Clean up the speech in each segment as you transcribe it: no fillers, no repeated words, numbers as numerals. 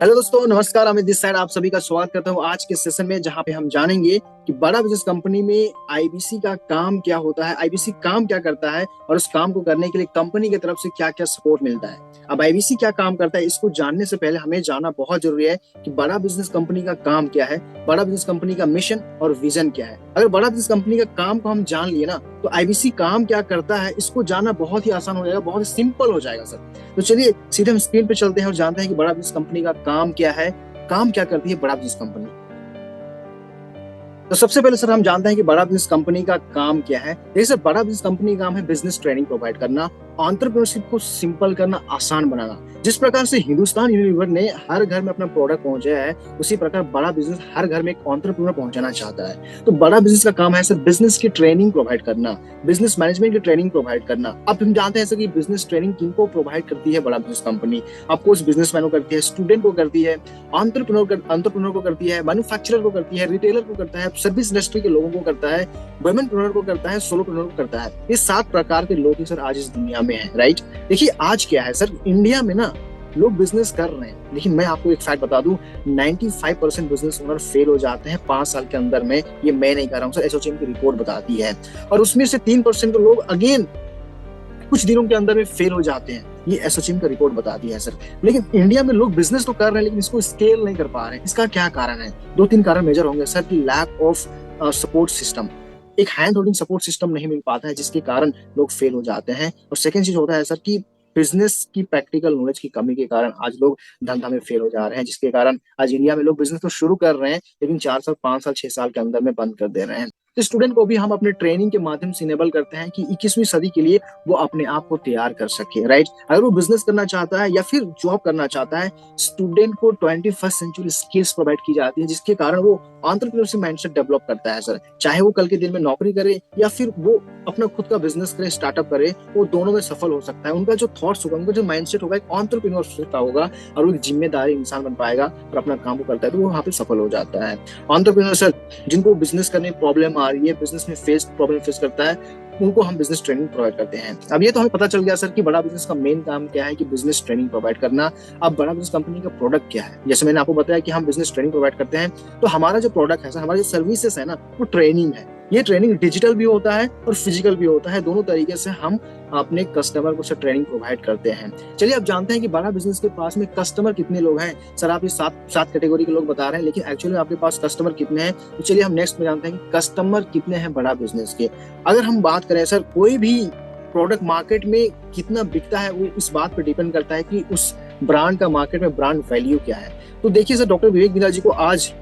Hello दोस्तों, नमस्कार। Amit this side आप सभी का स्वागत करता हूँ आज के सेशन में, जहाँ पे हम जानेंगे कि बड़ा बिजनेस कंपनी में आईबीसी का काम क्या होता है, आईबीसी काम क्या करता है और उस काम को करने के लिए कंपनी की तरफ से क्या क्या सपोर्ट मिलता है। अब आईबीसी क्या काम करता है, इसको जानने से पहले हमें जानना बहुत जरूरी है कि बड़ा बिजनेस कंपनी का काम क्या है, बड़ा बिजनेस कंपनी का मिशन और विजन क्या है। अगर बड़ा बिजनेस कंपनी का काम को हम जान लिए ना, तो आईबीसी काम क्या करता है इसको जानना बहुत ही आसान हो जाएगा, बहुत ही सिंपल हो जाएगा सर। तो चलिए सीधे हम स्क्रीन पे चलते हैं और जानते हैं कि बड़ा बिजनेस कंपनी का काम क्या है, काम क्या करती है बड़ा बिजनेस कंपनी। तो सबसे पहले सर हम जानते हैं कि बड़ा बिजनेस कंपनी का काम क्या है। देखिए सर, बड़ा बिजनेस कंपनी का काम है बिजनेस ट्रेनिंग प्रोवाइड करना, एंटरप्रेन्योरशिप को सिंपल करना, आसान बनाना। जिस प्रकार से हिंदुस्तान यूनिलीवर ने हर घर में अपना प्रोडक्ट पहुंचाया है, उसी प्रकार बड़ा बिजनेस हर घर में एक एंटरप्रेन्योर पहुंचाना चाहता है। तो बड़ा बिजनेस का काम है सर बिजनेस की ट्रेनिंग प्रोवाइड करना, बिजनेस मैनेजमेंट की ट्रेनिंग प्रोवाइड करना। अब हम जानते हैं सर कि बिजनेस ट्रेनिंग किनको प्रोवाइड करती है बड़ा बिजनेस कंपनी। आपको उस बिजनेसमैन को करती है, स्टूडेंट को करती है, एंटरप्रेन्योर को करती है, मैन्युफैक्चरर को करती है, रिटेलर को करता है, सर्विस इंडस्ट्री के लोगों को करता है, वुमेनप्रेन्योर को करता है, सोलोप्रेन्योर को करता है। ये 7 प्रकार के लोग सर आज इस दुनिया में है, राइट। देखिए आज क्या है सर, इंडिया में ना लोग बिजनेस कर रहे हैं, लेकिन मैं आपको एक फैक्ट बता दूं, 95% बिजनेस ओनर फेल हो जाते हैं 5 साल के अंदर में। ये मैं नहीं कह रहा हूं सर, एसोचैम की रिपोर्ट बताती है। और उसमें से 3% लोग अगेन कुछ दिनों के अंदर में फेल हो जाते हैं, ये एसोचैम का रिपोर्ट बताती है सर। लेकिन इंडिया में लोग बिजनेस तो कर रहे हैं, लेकिन इसको स्केल नहीं कर पा रहे हैं। इसका क्या कारण है? 2-3 कारण मेजर होंगे सर कि लैक ऑफ सपोर्ट सिस्टम, एक हैंड होल्डिंग सपोर्ट सिस्टम नहीं मिल पाता है, जिसके कारण लोग फेल हो जाते हैं। और सेकंड चीज होता है सर कि बिजनेस की प्रैक्टिकल नॉलेज की कमी के कारण आज लोग धंधा में फेल हो जा रहे हैं, जिसके कारण आज इंडिया में लोग बिजनेस तो शुरू कर रहे हैं, लेकिन 4 साल 5 साल 6 साल के अंदर में बंद कर दे रहे हैं। तो स्टूडेंट को भी हम अपने ट्रेनिंग के माध्यम से इनेबल करते हैं कि 21वीं सदी के लिए वो अपने आप को तैयार कर सके, राइट। अगर वो बिजनेस करना चाहता है या फिर जॉब करना चाहता है, स्टूडेंट को 21st सेंचुरी स्किल्स प्रोवाइड की जाती है, जिसके कारण वो एंटरप्रेन्योरशिप माइंडसेट डेवलप करता है सर। चाहे वो कल के दिन में नौकरी करे या फिर वो अपना खुद का बिजनेस करे, स्टार्टअप करे, वो दोनों में सफल हो सकता है। उनका जो थॉट्स होगा, उनका जो माइंडसेट होगा, एक एंटरप्रेन्योरशिप का होगा और वो एक जिम्मेदारी इंसान बन पाएगा और अपना काम को करता है, तो वो वहाँ पे सफल हो जाता है। एंटरप्रेन्योर सर जिनको बिजनेस करने में प्रॉब्लम आ रही है, बिजनेस में प्रॉब्लम फेस करता है, उनको हम बिजनेस ट्रेनिंग प्रोवाइड करते हैं। अब ये तो हमें पता चल गया सर कि बड़ा बिजनेस का मेन काम क्या है, कि बिजनेस ट्रेनिंग प्रोवाइड करना। अब बड़ा बिजनेस कंपनी का प्रोडक्ट क्या है, जैसे मैंने आपको बताया कि हम बिजनेस ट्रेनिंग प्रोवाइड करते हैं, तो हमारा जो प्रोडक्ट है सर, हमारी जो सर्विसेज है ना, वो ट्रेनिंग है। ये ट्रेनिंग डिजिटल भी होता है और फिजिकल भी होता है, दोनों तरीके से हम अपने कस्टमर को सर ट्रेनिंग प्रोवाइड करते हैं। चलिए अब जानते हैं कि बड़ा बिजनेस के पास में कस्टमर कितने लोग हैं। सर आप ये 7 कैटेगरी के लोग बता रहे हैं, लेकिन एक्चुअली आपके पास कस्टमर कितने हैं, तो चलिए हम नेक्स्ट में जानते हैं कि कस्टमर कितने हैं बड़ा बिजनेस के। अगर हम बात करें सर, कोई भी प्रोडक्ट मार्केट में कितना बिकता है, वो इस बात पर डिपेंड करता है कि उस ब्रांड का मार्केट में ब्रांड वैल्यू क्या है। तो देखिए सर, डॉक्टर विवेक बिंद्रा जी को आज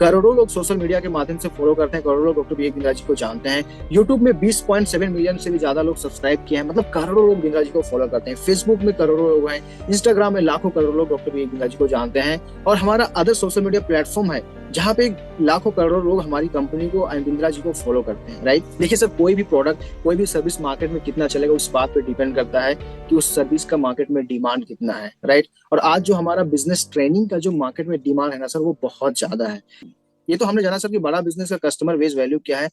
करोड़ों लोग सोशल मीडिया के माध्यम से फॉलो करते हैं, करोड़ों लोग डॉक्टर विवेक बिंद्रा जी को जानते हैं। यूट्यूब में 20.7 मिलियन से भी ज्यादा लोग सब्सक्राइब किए हैं, मतलब करोड़ों लोग बिंद्रा जी को फॉलो करते हैं। फेसबुक में करोड़ों लोग हैं, इंस्टाग्राम में लाखों करोड़ों लोग डॉक्टर विवेक बिंद्रा जी को जानते हैं। और हमारा अदर सोशल मीडिया प्लेटफॉर्म है, जहाँ पे लाखों करोड़ों लोग हमारी कंपनी को, बिंद्रा जी को फॉलो करते हैं, राइट। देखिए सर, कोई भी प्रोडक्ट, कोई भी सर्विस मार्केट में कितना चलेगा, उस बात पे डिपेंड करता है कि उस सर्विस का मार्केट में डिमांड कितना है, राइट। और आज जो हमारा बिजनेस ट्रेनिंग का जो मार्केट में डिमांड है ना सर, वो बहुत ज्यादा है। ये तो हमने जाना सर कि बड़ा बिजनेस का कस्टमर बेस वैल्यू क्या है।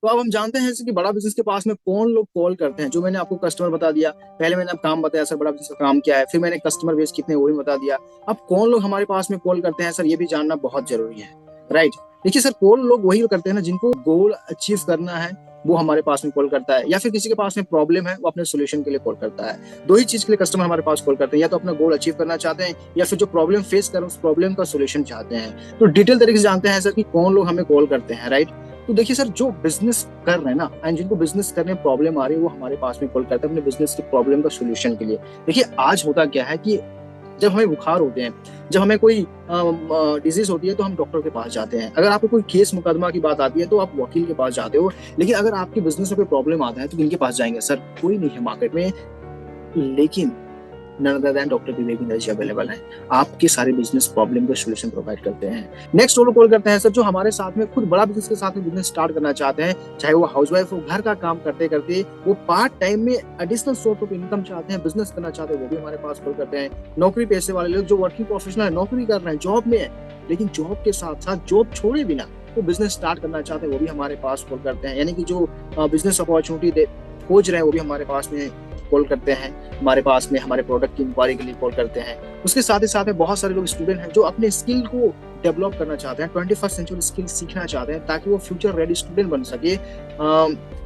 तो अब हम जानते हैं कि बड़ा बिजनेस के पास में कौन लोग कॉल करते हैं। जो मैंने आपको कस्टमर बता दिया, पहले मैंने अब काम बताया सर बड़ा बिजनेस का काम क्या है, फिर मैंने कस्टमर बेस कितने वो भी बता दिया। अब कौन लोग हमारे पास में कॉल करते हैं सर, ये भी जानना बहुत जरूरी है, राइट। देखिए सर, कॉल लोग वही करते हैं ना जिनको गोल अचीव करना है, वो हमारे पास में कॉल करता है, या फिर किसी के पास में प्रॉब्लम है, वो अपने सोल्यूशन के लिए कॉल करता है। 2 ही चीज के लिए कस्टमर हमारे पास कॉल करते हैं, या तो अपना गोल अचीव करना चाहते हैं, या फिर जो प्रॉब्लम फेस कर रहे हैं उस प्रॉब्लम का सोल्यूशन चाहते हैं। तो डिटेल तरीके से जानते हैं सर कि कौन लोग हमें कॉल करते हैं, राइट। तो देखिए सर, जो बिजनेस कर रहे हैं ना, एंड जिनको बिजनेस करने में प्रॉब्लम आ रही है, वो हमारे पास में कॉल करते हैं अपने बिजनेस की प्रॉब्लम का सोल्यूशन के लिए। देखिए आज होता क्या है कि जब हमें बुखार होते हैं, जब हमें कोई डिजीज होती है, तो हम डॉक्टर के पास जाते हैं। अगर आपको कोई केस मुकदमा की बात आती है, तो आप वकील के पास जाते हो। लेकिन अगर आपके बिजनेस में कोई प्रॉब्लम आता है, तो किनके पास जाएंगे सर? कोई नहीं है मार्केट में, लेकिन none other than doctor Vivek Bindra ji available हैं। आपके सारे बिजनेस प्रॉब्लम का सॉल्यूशन प्रोवाइड करते हैं। नेक्स्ट वो लोग कॉल करते हैं सर जो हमारे साथ में खुद बड़ा बिजनेस के साथ में बिजनेस स्टार्ट करना चाहते हैं, चाहे वो हाउसवाइफ हो, घर का काम करते करते वो पार्ट टाइम में एडिशनल सोर्स ऑफ इनकम चाहते हैं, बिजनेस करना चाहते हैं, वो भी हमारे पास कॉल करते हैं। नौकरी पेशे वाले लोग जो वर्किंग प्रोफेशनल है, नौकरी कर रहे हैं, जॉब में है, लेकिन जॉब के साथ साथ जॉब छोड़े बिना वो बिजनेस स्टार्ट करना चाहते हैं, वो भी हमारे पास कॉल करते हैं। यानी कि जो बिजनेस अपॉर्चुनिटी खोज रहे हैं, वो भी हमारे पास में कॉल करते हैं, हमारे पास में हमारे प्रोडक्ट की इंक्वायरी के लिए कॉल करते हैं। उसके साथ ही साथ में बहुत सारे लोग स्टूडेंट हैं जो अपने स्किल को डेवलप करना चाहते हैं, 21st सेंचुरी स्किल सीखना चाहते हैं ताकि वो फ्यूचर रेडी स्टूडेंट बन सके।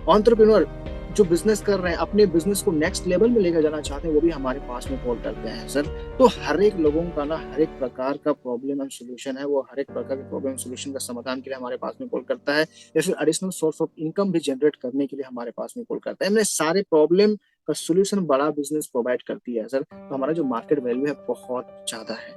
एंटरप्रेन्योर जो बिजनेस कर रहे हैं, अपने बिजनेस को नेक्स्ट लेवल में लेकर जाना चाहते हैं, वो भी हमारे पास में कॉल करते हैं सर। तो हर एक लोगों का ना हर एक प्रकार का प्रॉब्लम एंड सॉल्यूशन है, वो हर एक प्रकार के प्रॉब्लम सॉल्यूशन का समाधान के लिए हमारे पास में कॉल करता है, या फिर एडिशनल सोर्स ऑफ इनकम भी जनरेट करने के लिए हमारे पास में कॉल करता है। हमने सारे प्रॉब्लम का सॉल्यूशन बड़ा बिजनेस प्रोवाइड करती है सर। तो हमारा जो मार्केट वैल्यू है बहुत ज्यादा है।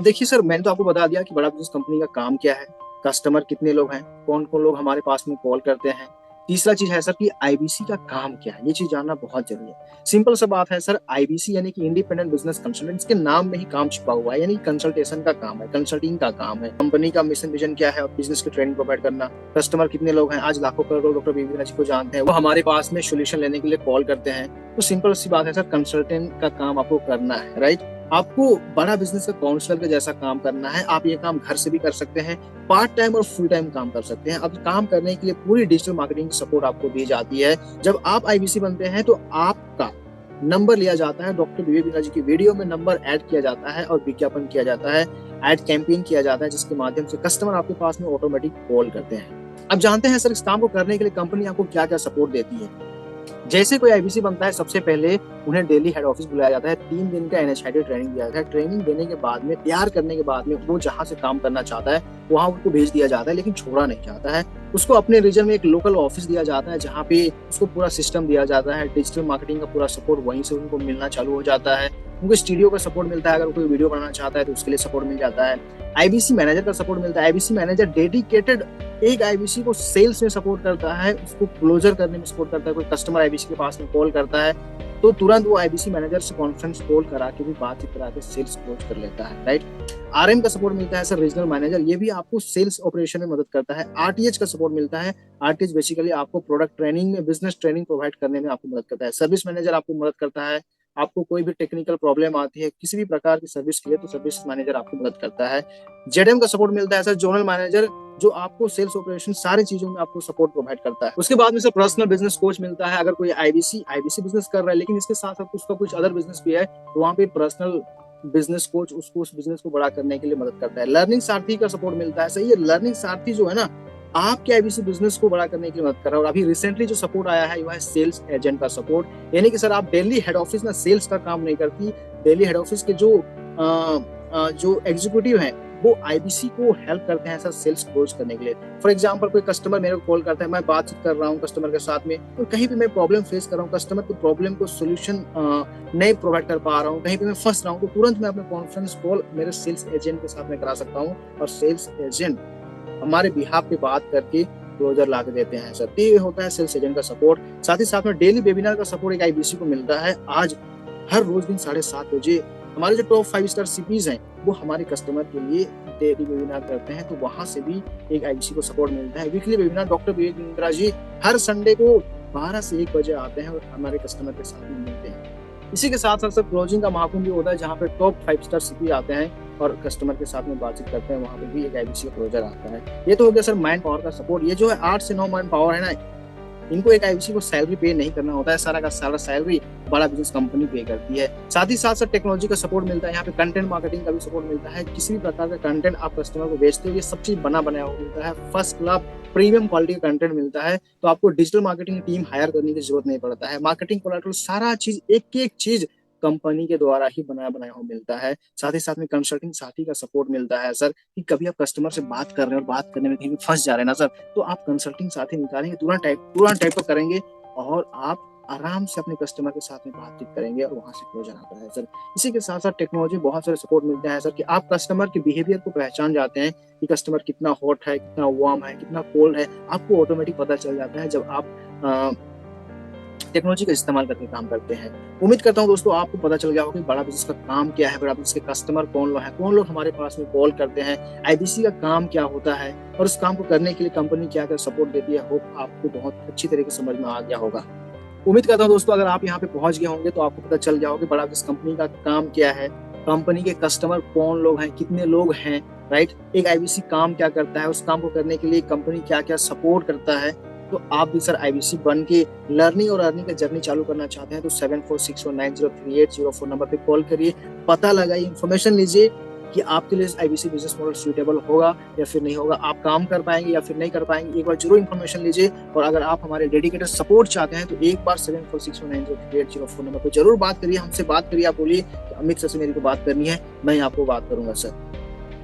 देखिए सर, मैंने तो आपको बता दिया कि बड़ा बिजनेस कंपनी का काम क्या है, कस्टमर कितने लोग हैं, कौन कौन लोग हमारे पास में कॉल करते हैं। तीसरा चीज है सर कि आईबीसी का काम क्या है, ये चीज जानना बहुत जरूरी है। सिंपल सा बात है सर, आईबीसी यानी कि इंडिपेंडेंट बिजनेस कंसल्टेंट, इसके नाम में ही काम छिपा हुआ है, यानी कंसल्टेशन का काम है, कंसल्टिंग का काम है। कंपनी का मिशन विजन क्या है, बिजनेस की ट्रेनिंग प्रोवाइड करना। कस्टमर कितने लोग हैं, आज लाखों करोड़ डॉक्टर बीवी जी को जानते हैं, वो हमारे पास में सोल्यूशन लेने के लिए कॉल करते हैं। तो सिंपल सी बात है सर, कंसल्टेंट का काम आपको करना है, राइट। आपको बड़ा बिजनेस का काउंसलर का जैसा काम करना है। आप ये काम घर से भी कर सकते हैं, पार्ट टाइम और फुल टाइम काम कर सकते हैं। अब काम करने के लिए पूरी डिजिटल मार्केटिंग सपोर्ट आपको दी जाती है। जब आप आईबीसी बनते हैं तो आपका नंबर लिया जाता है, डॉक्टर विवेक बिंद्रा जी की वीडियो में नंबर ऐड किया जाता है और विज्ञापन किया जाता है, ऐड कैंपेन किया जाता है, जिसके माध्यम से कस्टमर आपके पास में ऑटोमेटिक कॉल करते हैं। अब जानते हैं सर, इस काम को करने के लिए कंपनी आपको क्या क्या सपोर्ट देती है। जैसे कोई आईबीसी बनता है, सबसे पहले उन्हें दिल्ली हेड ऑफिस बुलाया जाता है, 3 दिन का एनएचआईडी ट्रेनिंग दिया जाता है। ट्रेनिंग देने के बाद में, तैयार करने के बाद में, वो जहां से काम करना चाहता है वहां उनको भेज दिया जाता है, लेकिन छोड़ा नहीं जाता है। उसको अपने रीजन में एक लोकल ऑफिस दिया जाता है, जहाँ पे उसको पूरा सिस्टम दिया जाता है, डिजिटल मार्केटिंग का पूरा सपोर्ट वहीं से उनको मिलना चालू हो जाता है। उनको स्टूडियो का सपोर्ट मिलता है, अगर कोई वीडियो बनाना चाहता है तो उसके लिए सपोर्ट मिल जाता है। आईबीसी मैनेजर का सपोर्ट मिलता है। आईबीसी मैनेजर डेडिकेटेड एक आईबीसी को सेल्स में सपोर्ट करता है, उसको क्लोजर करने में सपोर्ट करता है। कोई कस्टमर आईबीसी के पास में कॉल करता है तो तुरंत वो आईबीसी मैनेजर से कॉन्फ्रेंस कॉल करा के भी बातचीत करा के सेल्स क्लोज कर लेता है, राइट। आरएम का सपोर्ट मिलता है सर, रीजनल मैनेजर, ये भी आपको सेल्स ऑपरेशन में मदद करता है। आरटीएच का सपोर्ट मिलता है। आरटीएच बेसिकली आपको प्रोडक्ट ट्रेनिंग में, बिजनेस ट्रेनिंग प्रोवाइड करने में आपको मदद करता है। सर्विस मैनेजर आपको मदद करता है, आपको कोई भी टेक्निकल प्रॉब्लम आती है किसी भी प्रकार की सर्विस के लिए तो सर्विस मैनेजर आपको मदद करता है। जेडएम का सपोर्ट मिलता है सर, जोनल मैनेजर, जो आपको सेल्स ऑपरेशन सारी चीजों में आपको सपोर्ट प्रोवाइड करता है। उसके बाद में सर पर्सनल बिजनेस कोच मिलता है। अगर कोई आईबीसी बिजनेस कर रहा है लेकिन इसके साथ साथ उसका कुछ अदर बिजनेस भी है, तो वहाँ पे पर्सनल बिजनेस कोच उसको उस बिजनेस को बड़ा करने के लिए मदद करता है। लर्निंग सारथी का सपोर्ट मिलता है। सही है, लर्निंग सारथी जो है ना, आपके आईबीसी बिजनेस को बड़ा करने के लिए मदद कर रहा है। और अभी रिसेंटली जो सपोर्ट आया है वो है सेल्स एजेंट का सपोर्ट, यानी कि सर आप दिल्ली हेड ऑफिस ना सेल्स का काम नहीं करती, दिल्ली हेड ऑफिस के जो एग्जीक्यूटिव हैं वो आईबीसी को हेल्प करते हैं सर सेल्स क्लोज करने के लिए। फॉर एग्जांपल, कोई कस्टमर मेरे को कॉल करता है, मैं बातचीत कर रहा हूँ कस्टमर के साथ में, तो कहीं पे मैं प्रॉब्लम फेस कर रहा हूँ, कस्टमर को प्रॉब्लम को सोल्यूशन नहीं प्रोवाइड कर पा रहा हूँ, कहीं पे मैं फंस रहा हूँ, तो तुरंत मैं अपने कॉन्फ्रेंस कॉल मेरे सेल्स एजेंट के साथ में करा सकता हूँ और सेल्स एजेंट हमारे बिहाफ पे बात करके क्लोजर ला के देते हैं सर। ये होता है सेल्स एजेंट का सपोर्ट। साथ ही साथ में डेली वेबिनार का सपोर्ट एक आईबीसी को मिलता है। आज हर रोज दिन 7:30 बजे हमारे जो टॉप 5 स्टार सीपीज हैं वो हमारे कस्टमर के लिए डेली वेबिनार करते हैं, तो वहां से भी एक आईबीसी को सपोर्ट मिलता है। Weekly webinar doctor Vivek Bindra ji हर संडे को 12 से 1 बजे आते हैं और हमारे कस्टमर के साथ में मिलते हैं। इसी के साथ साथ सर क्लोजिंग का महाकुंभ भी होता है, जहाँ पे टॉप 5 स्टार सीपी आते हैं और कस्टमर के साथ में बातचीत करते हैं, वहाँ पे भी एक आईबीसी का क्लोजर आता है। ये तो हो गया सर मैन पावर का सपोर्ट। ये जो है 8 से 9 मैन पावर है ना, इनको एक आईबीसी को सैलरी पे नहीं करना होता है, सारा का सारा सैलरी बड़ा बिजनेस कंपनी पे करती है। साथ ही साथ सर टेक्नोलॉजी का सपोर्ट मिलता है, यहाँ पे कंटेंट मार्केटिंग का भी सपोर्ट मिलता है। किसी भी प्रकार का कंटेंट आप कस्टमर को बेचते हो, ये सब चीज बना बनाया हुआ मिलता है। फर्स्ट क्लास प्रीमियम क्वालिटी का कंटेंट मिलता है, तो आपको डिजिटल मार्केटिंग टीम हायर करने की जरूरत नहीं पड़ता है। मार्केटिंग कोलैटरल सारा चीज एक एक चीज कंपनी के द्वारा ही बनाया बनाया हुआ मिलता है। साथ ही साथ में कंसल्टिंग साथी का सपोर्ट मिलता है सर, कि कभी आप कस्टमर से बात कर रहे हैं और बात करने में कहीं फंस जा रहे हैं ना सर, तो आप कंसल्टिंग साथी निकालेंगे, तुरंत टाइप करेंगे और आप आराम से अपने कस्टमर के साथ में बातचीत करेंगे और वहां से क्लोजर आता है सर। इसी के साथ साथ टेक्नोलॉजी बहुत सारे सपोर्ट मिलते हैं सर, कि आप कस्टमर के बिहेवियर को पहचान जाते हैं कि कस्टमर कितना हॉट है, कितना वार्म है, कितना कोल्ड है, आपको ऑटोमेटिक पता चल जाता है जब आप टेक्नोलॉजी का इस्तेमाल करके काम करते हैं। उम्मीद करता हूँ दोस्तों आपको पता चल गया होगा कि बड़ा बिजनेस का काम क्या है, बड़ा बिजनेस के कस्टमर कौन लोग हमारे पास में कॉल करते हैं, आईबीसी का काम क्या होता है और उस काम को करने के लिए कंपनी क्या क्या सपोर्ट देती है। होप आपको बहुत अच्छी तरीके से समझ में आ गया होगा। उम्मीद करता हूँ दोस्तों अगर आप यहाँ पे पहुंच गए होंगे तो आपको पता चल गया होगा कि बड़ा बिजनेस कंपनी का काम क्या है, कंपनी के कस्टमर कौन लोग हैं, कितने लोग हैं, राइट। एक आईबीसी काम क्या करता है, उस काम को करने के लिए कंपनी क्या क्या सपोर्ट करता है, तो आप भी सर आईबीसी बन के लर्निंग और अर्निंग का जर्नी चालू करना चाहते हैं तो 7461903804 नंबर पे कॉल करिए, पता लगाइए, इन्फॉर्मेशन लीजिए कि आपके लिए आईबीसी बिजनेस मॉडल सूटेबल होगा या फिर नहीं होगा, आप काम कर पाएंगे या फिर नहीं कर पाएंगे। एक बार जरूर इन्फॉर्मेशन लीजिए और अगर आप हमारे डेडिकेटेड सपोर्ट चाहते हैं तो एक बार 7461903804 नंबर पर जरूर बात करिए, हमसे बात करिए। आप बोलिए अमित सर से मेरी को बात करनी है, मैं आपको बात करूंगा सर।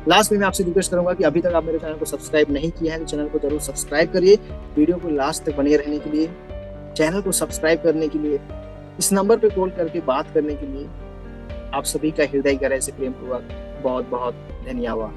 लास्ट में मैं आपसे रिक्वेस्ट करूंगा कि अभी तक आप मेरे चैनल को सब्सक्राइब नहीं किया है तो चैनल को जरूर सब्सक्राइब करिए। वीडियो को लास्ट तक बने रहने के लिए, चैनल को सब्सक्राइब करने के लिए, इस नंबर पे कॉल करके बात करने के लिए आप सभी का हृदय गहराई से प्रेम पूर्वक बहुत बहुत धन्यवाद।